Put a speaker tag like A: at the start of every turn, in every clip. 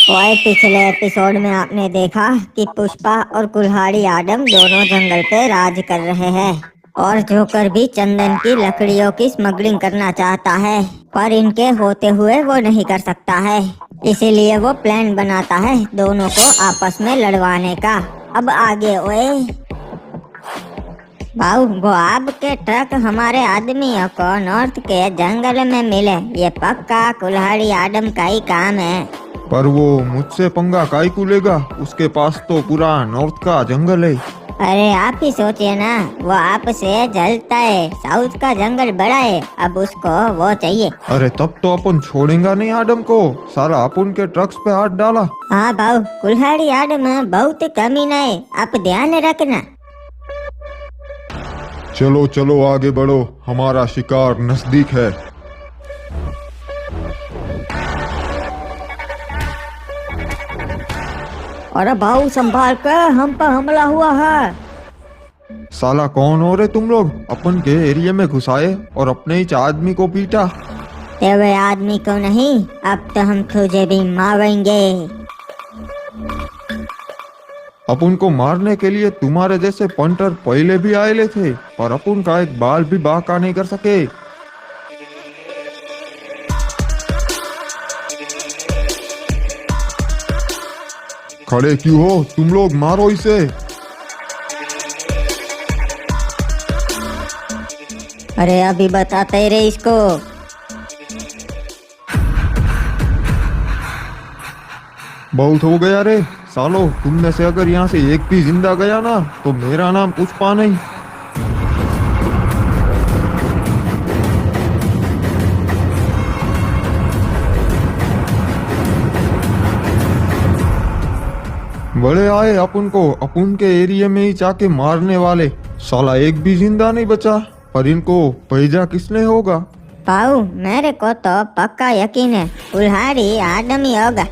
A: और पिछले एपिसोड में आपने देखा कि पुष्पा और कुल्हाड़ी आदम दोनों जंगल पे राज कर रहे हैं और जोकर भी चंदन की लकड़ियों की स्मगलिंग करना चाहता है, पर इनके होते हुए वो नहीं कर सकता है। इसीलिए वो प्लान बनाता है दोनों को आपस में लड़वाने का। अब आगे ओए भाऊ, वो आपके ट्रक हमारे आदमियों को नॉर्थ के जंगल में मिले, ये पक्का कुल्हाड़ी आदम का ही काम है।
B: पर वो मुझसे पंगा काहे को लेगा? उसके पास तो पूरा नॉर्थ का जंगल है।
A: अरे आप ही सोचिए ना, वो आपसे जलता है। साउथ का जंगल बड़ा है, अब उसको वो चाहिए।
B: अरे तब तो अपन छोड़ेगा नहीं आदम को। साला अपन के ट्रक्स पे हाथ डाला।
A: हाँ भाऊ, कुल्हाड़ी आदम बहुत कमीना है, आप ध्यान रखना।
B: चलो चलो आगे बढ़ो, हमारा शिकार नजदीक है।
A: अरे भाऊ संभाल कर, हम पर हमला हुआ है।
B: साला कौन हो रे तुम लोग? अपन के एरिया में घुसाए और अपने ही आदमी को पीटा।
A: तेरे आदमी को नहीं, अब तो हम तुझे भी मारेंगे।
B: अपन को मारने के लिए तुम्हारे जैसे पंटर पहले भी आए थे, पर अपन का एक बाल भी बाका नहीं कर सके। खड़े क्यों हो तुम लोग? मारो इसे।
A: अरे अभी बताते रे इसको।
B: बहुत हो गया रे सालो, तुम में से अगर यहाँ से एक भी जिंदा गया ना तो मेरा नाम पुष्पा नहीं। बड़े आए अपन को अपन के एरिया में ही जाके मारने वाले। साला एक भी जिंदा नहीं बचा, पर इनको भेजा किसने होगा?
A: भाऊ मेरे को तो पक्का यकीन है, कुल्हाड़ी आदम ही होगा।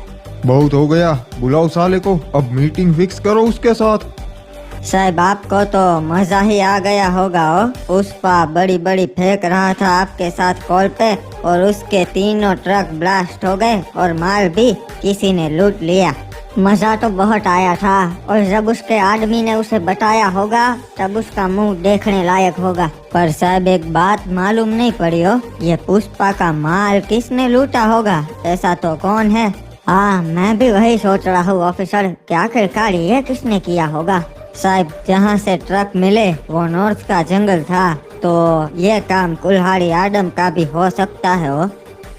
B: बहुत हो गया, बुलाओ साले को, अब मीटिंग फिक्स करो उसके साथ।
A: साहब आपको तो मजा ही आ गया होगा। पुष्पा बड़ी बड़ी फेंक रहा था आपके साथ कॉल पे, और उसके तीनों ट्रक ब्लास्ट हो गए और माल भी किसी ने लूट लिया। मजा तो बहुत आया था, और जब उसके आदमी ने उसे बताया होगा तब उसका मुंह देखने लायक होगा। पर साहब एक बात मालूम नहीं पड़ी हो, ये पुष्पा का माल किसने लूटा होगा? ऐसा तो कौन है? हाँ मैं भी वही सोच रहा हूँ ऑफिसर, कि आखिरकार ये किसने किया होगा? साहब जहाँ से ट्रक मिले वो नॉर्थ का जंगल था, तो ये काम कुल्हाड़ी आदम का भी हो सकता है। वो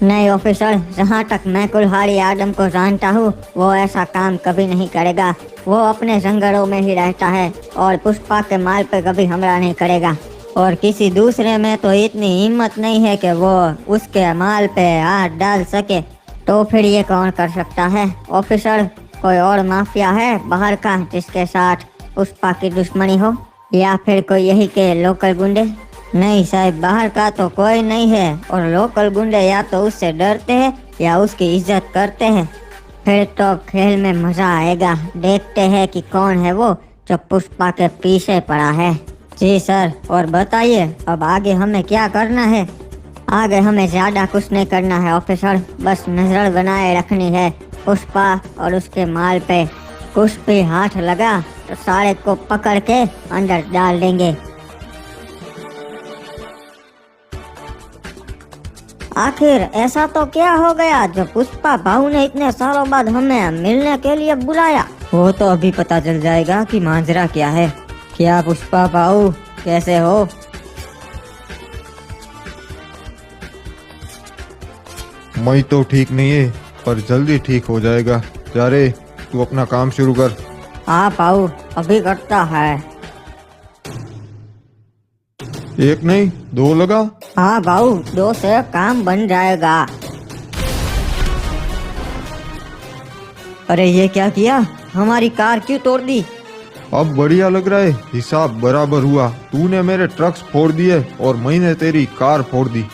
A: नहीं ऑफिसर, जहाँ तक मैं कुल्हाड़ी आदम को जानता हूँ वो ऐसा काम कभी नहीं करेगा। वो अपने जंगलों में ही रहता है और पुष्पा के माल पे कभी हमला नहीं करेगा, और किसी दूसरे में तो इतनी हिम्मत नहीं है कि वो उसके माल पे हाथ डाल सके। तो फिर ये कौन कर सकता है ऑफिसर? कोई और माफिया है बाहर का जिसके साथ पुष्पा की दुश्मनी हो, या फिर कोई यही के लोकल गुंडे? नहीं साहब, बाहर का तो कोई नहीं है, और लोकल गुंडे या तो उससे डरते हैं या उसकी इज्जत करते हैं। फिर तो खेल में मजा आएगा। देखते हैं कि कौन है वो जो पुष्पा के पीछे पड़ा है। जी सर, और बताइए अब आगे हमें क्या करना है? आगे हमें ज्यादा कुछ नहीं करना है ऑफिसर, बस नजर बनाए रखनी है पुष्पा और उसके माल पे। कुछ भी हाथ लगा तो सारे को पकड़ के अंदर डाल देंगे। आखिर ऐसा तो क्या हो गया जो पुष्पा भाऊ ने इतने सालों बाद हमें मिलने के लिए बुलाया? वो तो अभी पता चल जाएगा कि मांजरा क्या है। क्या पुष्पा भाऊ, कैसे हो?
B: मैं तो ठीक नहीं है, पर जल्दी ठीक हो जाएगा। जा रे, तू अपना काम शुरू कर।
A: हाँ भाऊ, अभी करता है।
B: एक नहीं दो लगा।
A: हाँ भाऊ, 2 से काम बन जाएगा। अरे ये क्या किया? हमारी कार क्यों तोड़ दी?
B: अब बढ़िया लग रहा है, हिसाब बराबर हुआ। तूने मेरे ट्रक्स फोड़ दिए और मैंने तेरी कार फोड़ दी।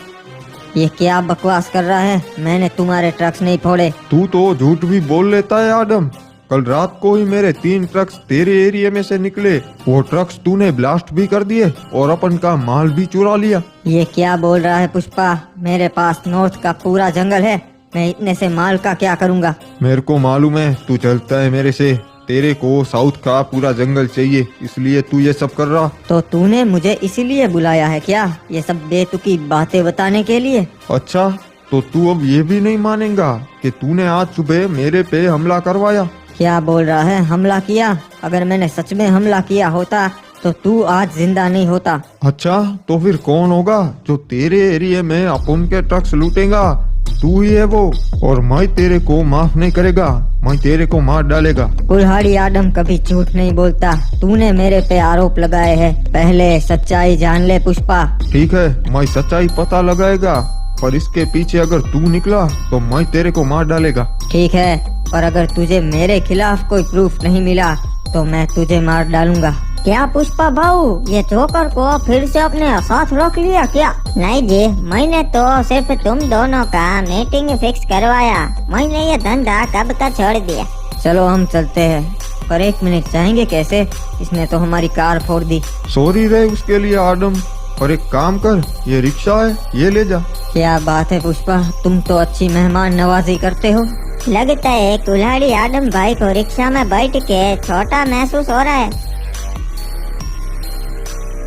A: ये क्या बकवास कर रहा है? मैंने तुम्हारे ट्रक्स नहीं फोड़े।
B: तू तो झूठ भी बोल लेता है आदम। कल रात को ही मेरे 3 ट्रक्स तेरे एरिया में से निकले, वो ट्रक्स तूने ब्लास्ट भी कर दिए और अपन का माल भी चुरा लिया।
A: ये क्या बोल रहा है पुष्पा? मेरे पास नॉर्थ का पूरा जंगल है, मैं इतने से माल का क्या करूँगा?
B: मेरे को मालूम है तू चलता है मेरे से। तेरे को साउथ का पूरा जंगल चाहिए, इसलिए तू ये सब कर रहा।
A: तो तूने मुझे इसीलिए बुलाया है क्या, ये सब बेतुकी बातें बताने के लिए?
B: अच्छा, तो तू अब ये भी नहीं मानेगा कि तूने आज सुबह मेरे पे हमला करवाया?
A: क्या बोल रहा है, हमला किया? अगर मैंने सच में हमला किया होता तो तू आज जिंदा नहीं होता।
B: अच्छा, तो फिर कौन होगा जो तेरे एरिया में अपन के ट्रक्स लूटेगा? तू ही है वो, और मैं तेरे को माफ नहीं करेगा। मैं तेरे को मार डालेगा।
A: कुल्हाड़ी आदम कभी झूठ नहीं बोलता। तूने मेरे पे आरोप लगाए हैं, पहले सच्चाई जान ले पुष्पा।
B: ठीक है, मैं सच्चाई पता लगाएगा, पर इसके पीछे अगर तू निकला तो मैं तेरे को मार डालेगा।
A: ठीक है, और अगर तुझे मेरे खिलाफ कोई प्रूफ नहीं मिला तो मैं तुझे मार डालूंगा। क्या पुष्पा भाऊ, ये जोकर को फिर से अपने साथ रख लिया क्या? नहीं जी, मैंने तो सिर्फ तुम दोनों का मीटिंग फिक्स करवाया। मैंने ये धंधा कब का छोड़ दिया। चलो हम चलते हैं, पर 1 मिनट जाएंगे कैसे? इसने तो हमारी कार फोड़ दी।
B: सॉरी रे उसके लिए आदम, पर एक काम कर, ये रिक्शा है, ये ले जा।
A: क्या बात है पुष्पा, तुम तो अच्छी मेहमान नवाजी करते हो। लगता है कुल्हाड़ी आदम भाई को रिक्शा में बैठ के छोटा महसूस हो रहा है।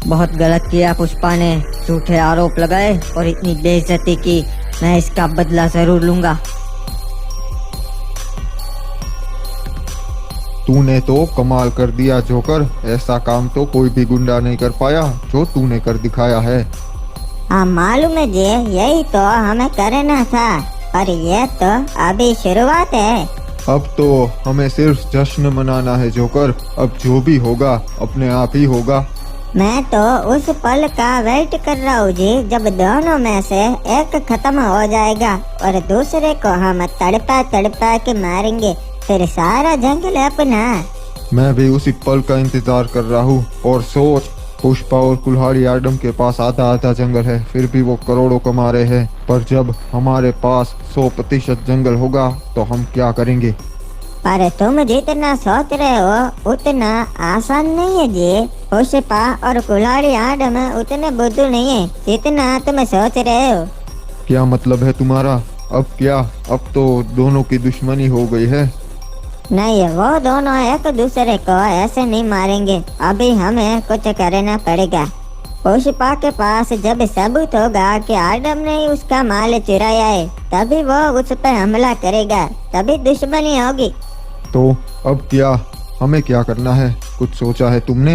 A: बहुत गलत किया पुष्पा ने, झूठे आरोप लगाए और इतनी बेइज्जती की। मैं इसका बदला जरूर लूंगा।
B: तूने तो कमाल कर दिया जोकर, ऐसा काम तो कोई भी गुंडा नहीं कर पाया जो तूने कर दिखाया है।
A: हाँ मालूम है जी, यही तो हमें करना था, पर ये तो अभी शुरुआत है।
B: अब तो हमें सिर्फ जश्न मनाना है जोकर। अब जो भी होगा अपने आप ही होगा।
A: मैं तो उस पल का वेट कर रहा हूँ जी, जब दोनों में से एक खत्म हो जाएगा और दूसरे को हम तड़पा तड़पा के मारेंगे, फिर सारा जंगल अपना।
B: मैं भी उसी पल का इंतजार कर रहा हूँ। और सोच, पुष्पा और कुल्हाड़ी आदम के पास आधा आधा जंगल है, फिर भी वो करोड़ों कमा रहे हैं। पर जब हमारे पास 100% जंगल होगा तो हम क्या करेंगे?
A: पर तुम जितना सोच रहे हो उतना आसान नहीं है जी। पुष्पा और कुल्हाड़ी आदम उतने बुद्धू नहीं है जितना तुम सोच रहे हो।
B: क्या मतलब है तुम्हारा? अब क्या? अब तो दोनों की दुश्मनी हो गई है।
A: नहीं, वो दोनों एक दूसरे को ऐसे नहीं मारेंगे। अभी हमें कुछ करना पड़ेगा। पुष्पा के पास जब सबूत होगा कि आदम ने उसका माल चुराया है, तभी वो उस पर हमला करेगा, तभी दुश्मनी होगी।
B: तो अब क्या, हमें क्या करना है? कुछ सोचा है तुमने?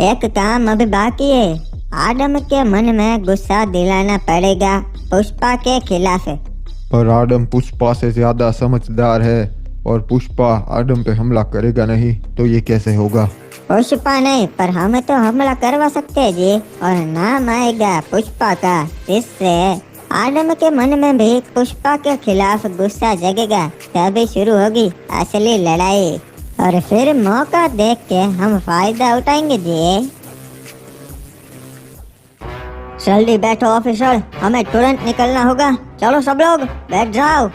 A: एक काम अभी बाकी है। आदम के मन में गुस्सा दिलाना पड़ेगा पुष्पा के खिलाफ।
B: पर आदम पुष्पा से ज्यादा समझदार है और पुष्पा आदम पे हमला करेगा नहीं, तो ये कैसे होगा?
A: पुष्पा नहीं, पर हम तो हमला करवा सकते हैं जी, और नाम आएगा पुष्पा का। इससे आदम के मन में भी पुष्पा के खिलाफ गुस्सा जगेगा, तभी शुरू होगी असली लड़ाई। और फिर मौका देख के हम फायदा उठाएंगे जी। जल्दी बैठो ऑफिसर, हमें तुरंत निकलना होगा। चलो सब लोग बैठ जाओ।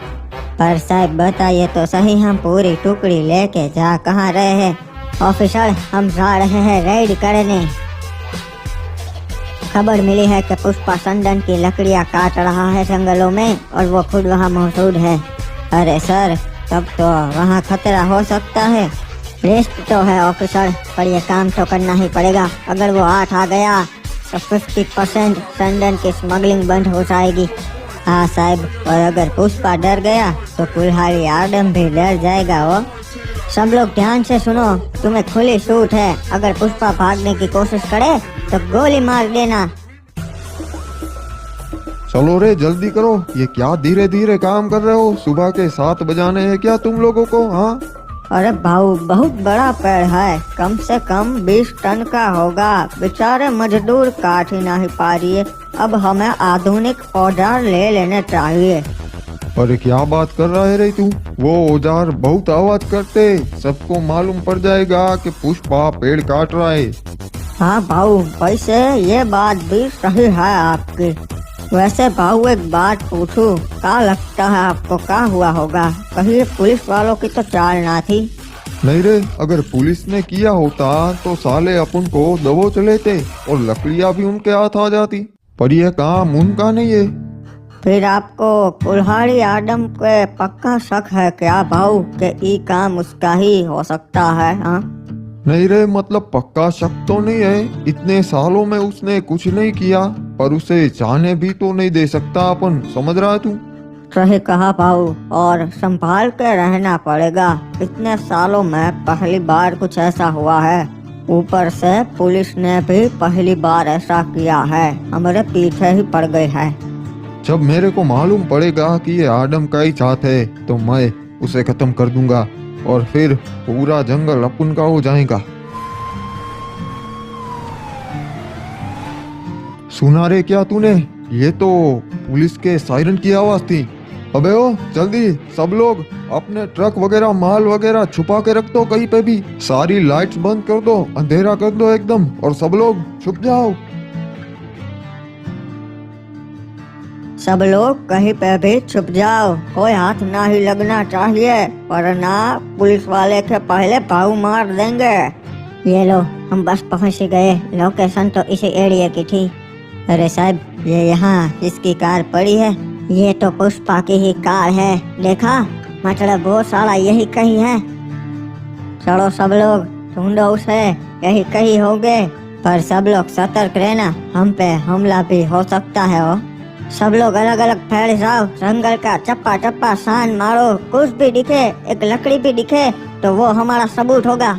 A: पर साहब बताइए तो सही, हम पूरी टुकड़ी लेके जा कहाँ रहे हैं? ऑफिसर, हम जा रहे हैं रेड करने। खबर मिली है कि पुष्पा संदन की लकड़ियां काट रहा है जंगलों में, और वो खुद वहाँ मौजूद है। अरे सर, तब तो वहाँ खतरा हो सकता है। रिस्क तो है ऑफिसर, पर ये काम तो करना ही पड़ेगा। अगर वो 8 आ गया तो 50% संदन की स्मगलिंग बंद हो जाएगी। हाँ साहब, और अगर पुष्पा डर गया तो कुल्हाड़ी आदम भी डर जाएगा। वो सब लोग ध्यान से सुनो, तुम्हें खुली छूट है। अगर पुष्पा भागने की कोशिश करे तो गोली मार देना।
B: चलो रे, जल्दी करो। ये क्या धीरे धीरे काम कर रहे हो? सुबह के 7 बजाने हैं क्या तुम लोगों को? हाँ,
A: अरे भाऊ, बहुत बड़ा पेड़ है, कम से कम 20 टन का होगा। बेचारे मजदूर काट ही नहीं पा रही है। अब हमें आधुनिक औजार ले लेने चाहिए।
B: अरे क्या बात कर रहा है रे तू? वो औजार बहुत आवाज करते, सबको मालूम पड़ जाएगा कि पुष्पा पेड़ काट रहा है।
A: हाँ भाऊ, वैसे ये बात भी सही है आपकी। वैसे भाऊ एक बात पूछूं, क्या लगता है आपको क्या हुआ होगा? कहीं पुलिस वालों की तो चाल ना थी?
B: नहीं रे, अगर पुलिस ने किया होता तो साले अपन को दबोच लेते और लकड़ियां भी उनके हाथ आ जाती। पर यह काम उनका नहीं है।
A: फिर आपको कुल्हाड़ी आदम पे पक्का शक है क्या भाऊ कि ये काम उसका ही हो सकता है? हाँ,
B: नहीं रे, मतलब पक्का शक तो नहीं है। इतने सालों में उसने कुछ नहीं किया, पर उसे जाने भी तो नहीं दे सकता अपन, समझ रहा है तू?
A: सही कहा भाऊ, और संभाल के रहना पड़ेगा। इतने सालों में पहली बार कुछ ऐसा हुआ है। ऊपर से पुलिस ने भी पहली बार ऐसा किया है, हमारे पीछे ही पड़ गई है।
B: जब मेरे को मालूम पड़ेगा कि ये आदम का ही चाहत है तो मैं उसे खत्म कर दूंगा और फिर पूरा जंगल अपन का हो जाएगा। सुना रे क्या तूने? ये तो पुलिस के सायरन की आवाज थी। अबे ओ जल्दी सब लोग अपने ट्रक वगैरह माल वगैरह छुपा के रख दो कहीं पे भी। सारी लाइट्स बंद कर दो, अंधेरा कर दो एकदम, और सब लोग छुप जाओ।
A: सब लोग कहीं पे भी छुप जाओ, कोई हाथ ना ही लगना चाहिए, वरना पुलिस वाले के पहले पाऊ मार देंगे। ये लो, हम बस पहुंच ही गए। लोकेशन तो इसी एरिया की थी। अरे साहब, ये यहाँ जिसकी कार पड़ी है ये तो पुष्पा की ही कार है। देखा, मतलब बहुत सारा यही कहीं है। चलो सब लोग ढूंढो उसे, यही कहीं होंगे। पर सब लोग सतर्क रहना, हम पे हमला भी हो सकता है। वो सब लोग अलग अलग फैल जाओ, जंगल का चप्पा चप्पा सान मारो। कुछ भी दिखे, एक लकड़ी भी दिखे तो वो हमारा सबूत होगा।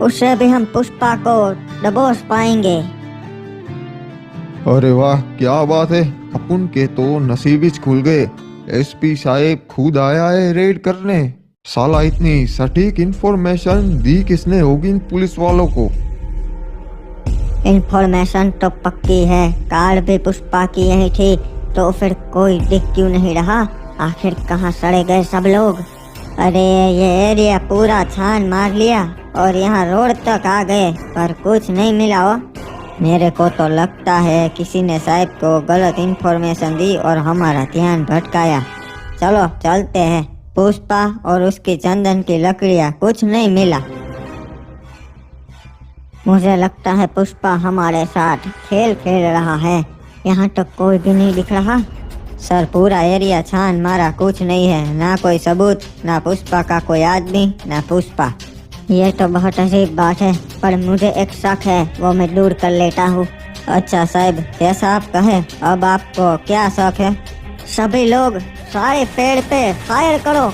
A: उससे भी हम पुष्पा को दबोच पाएंगे।
B: अरे वाह, क्या बात है, अपन के तो नसीब ही खुल गए। एसपी साहब खुद आया है रेड करने। साला इतनी सटीक इंफॉर्मेशन दी किसने होगी इन पुलिस वालों को?
A: इंफॉर्मेशन तो पक्की है, कार भी पुष्पा की यही थी, तो फिर कोई दिख क्यों नहीं रहा? आखिर कहाँ सड़े गए सब लोग? अरे ये एरिया पूरा छान मार लिया और यहाँ रोड तक आ गए, पर कुछ नहीं मिला। हो मेरे को तो लगता है किसी ने साहब को गलत इंफॉर्मेशन दी और हमारा ध्यान भटकाया। चलो चलते हैं। पुष्पा और उसकी चंदन की लकड़ियाँ, कुछ नहीं मिला। मुझे लगता है पुष्पा हमारे साथ खेल खेल रहा है। यहाँ तक कोई भी नहीं दिख रहा। सर, पूरा एरिया छान मारा, कुछ नहीं है, ना कोई सबूत, ना पुष्पा का कोई आदमी, ना पुष्पा। ये तो बहुत अजीब बात है, पर मुझे एक शक है, वो मैं दूर कर लेता हूँ। अच्छा साहब, जैसा आप कहे। अब आपको क्या शक है? सभी लोग सारे पेड़ पे फायर करो।